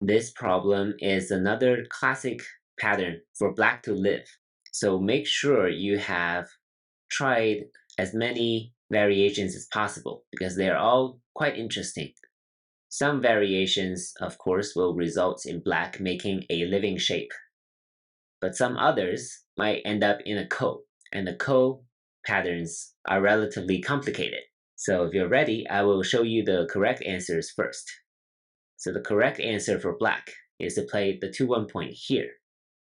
This problem is another classic pattern for black to live. So make sure you have tried as many variations as possible because they are all quite interesting. Some variations, of course, will result in black making a living shape, but some others might end up in a ko, and the ko patterns are relatively complicated. So if you're ready, I will show you the correct answers first. So the correct answer for black is to play the 2-1 point here,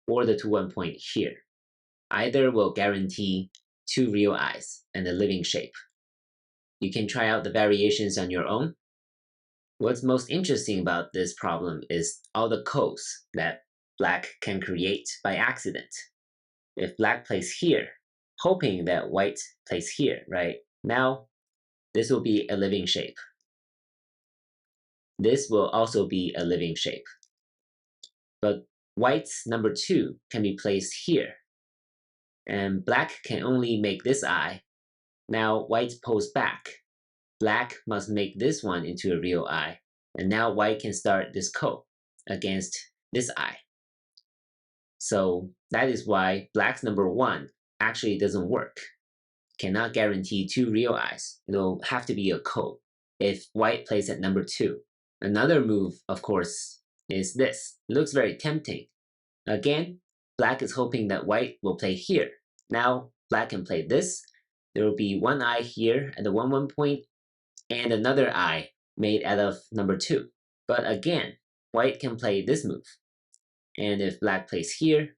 or the 2-1 point here. Either will guarantee 2 real eyes and a living shape. You can try out the variations on your own. What's most interesting about this problem is all the kos that black can create by accident. If black plays here, hoping that white plays here, right? Now, this will be a living shape. This will also be a living shape. But white's number 2 can be placed here. And black can only make this eye. Now white pulls back. Black must make this one into a real eye. And now white can start this ko against this eye. So that is why black's number 1 actually doesn't work. Cannot guarantee 2 real eyes. It'll have to be a ko if white plays at number 2. Another move, of course, is this. It looks very tempting. Again, black is hoping that white will play here. Now, black can play this. There will be one eye here at the 1-1 point, and another eye made out of number 2. But again, white can play this move. And if black plays here,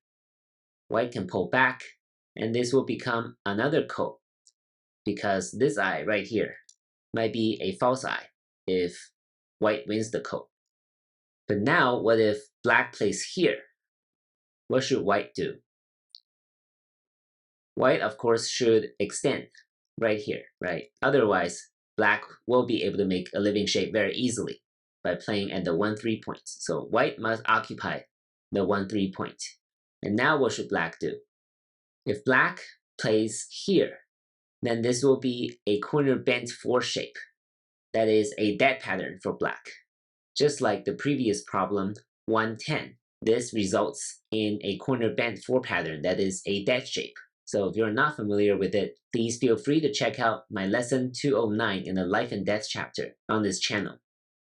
white can pull back, and this will become another ko, because this eye right here might be a false eye if white wins the ko. But now, what if black plays here? What should white do? White, of course, should extend right here, right? Otherwise, black will be able to make a living shape very easily by playing at the 1-3 point. So white must occupy the 1-3 point. And now what should black do? If black plays here, then this will be a corner bent 4 shape. That is a dead pattern for black. Just like the previous problem, 1-10, this results in a corner bent 4 pattern that is a dead shape. So if you're not familiar with it, please feel free to check out my lesson 209 in the life and death chapter on this channel.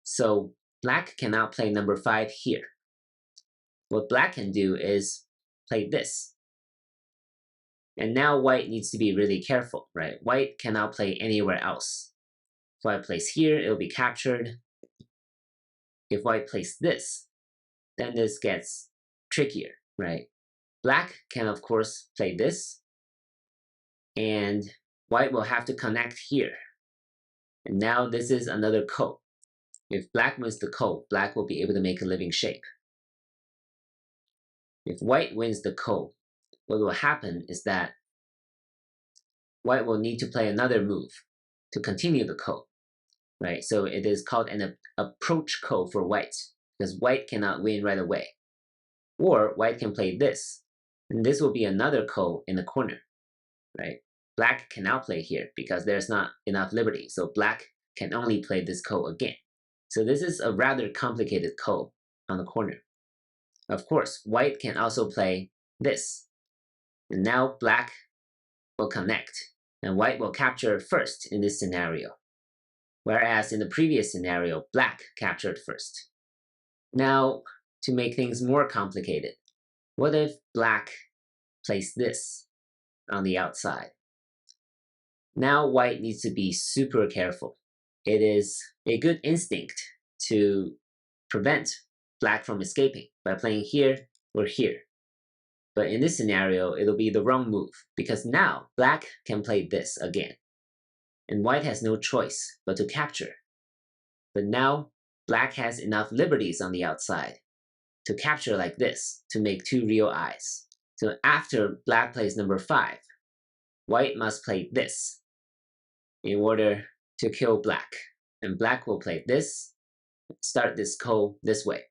So black cannot play number 5 here. What black can do is play this. And now white needs to be really careful, right? White cannot play anywhere else. If white plays here, it'll be captured. If white plays this, then this gets trickier, right? Black can, of course, play this. And white will have to connect here. And now this is another ko. If black wins the ko, black will be able to make a living shape. If white wins the ko, what will happen is that white will need to play another move to continue the ko, right? So it is called an approach ko for white, because white cannot win right away. Or white can play this, and this will be another ko in the corner, right? Black cannot play here because there's not enough liberty, so black can only play this ko again. So this is a rather complicated ko on the corner. Of course, white can also play this. And now black will connect, and white will capture first in this scenario. Whereas in the previous scenario, black captured first. Now, to make things more complicated, what if black plays this on the outside? Now white needs to be super careful. It is a good instinct to prevent black from escaping by playing here or here. But in this scenario, it'll be the wrong move because now black can play this again. And white has no choice but to capture. But now black has enough liberties on the outside to capture like this to make 2 real eyes. So after black plays number 5, white must play this in order to kill black. And black will play this, start this ko this way.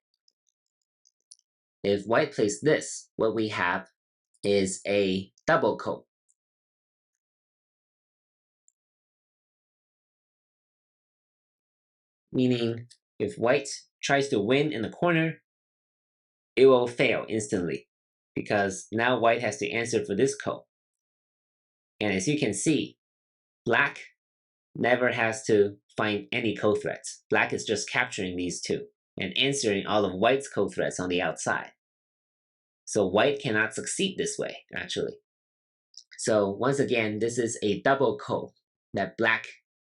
If white plays this, what we have is a double ko. Meaning, if white tries to win in the corner, it will fail instantly because now white has to answer for this ko. And as you can see, black never has to find any ko threats. Black is just capturing these two and answering all of white's ko threats on the outside. So white cannot succeed this way, actually. So once again, this is a double ko that black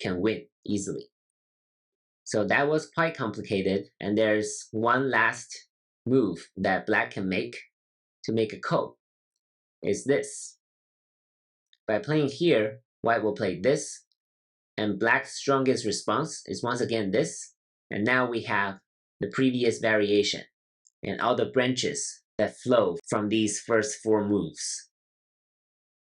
can win easily. So that was quite complicated, and there's one last move that black can make to make a ko. Is this. By playing here, white will play this, and black's strongest response is once again this, and now we have the previous variation and all the branches that flow from these first four moves.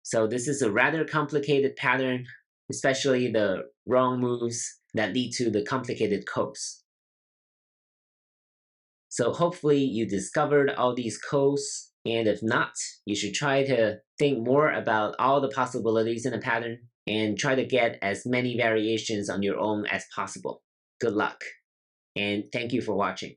So this is a rather complicated pattern, especially the wrong moves that lead to the complicated kos. So hopefully you discovered all these kos, and if not, you should try to think more about all the possibilities in a pattern and try to get as many variations on your own as possible. Good luck, and thank you for watching.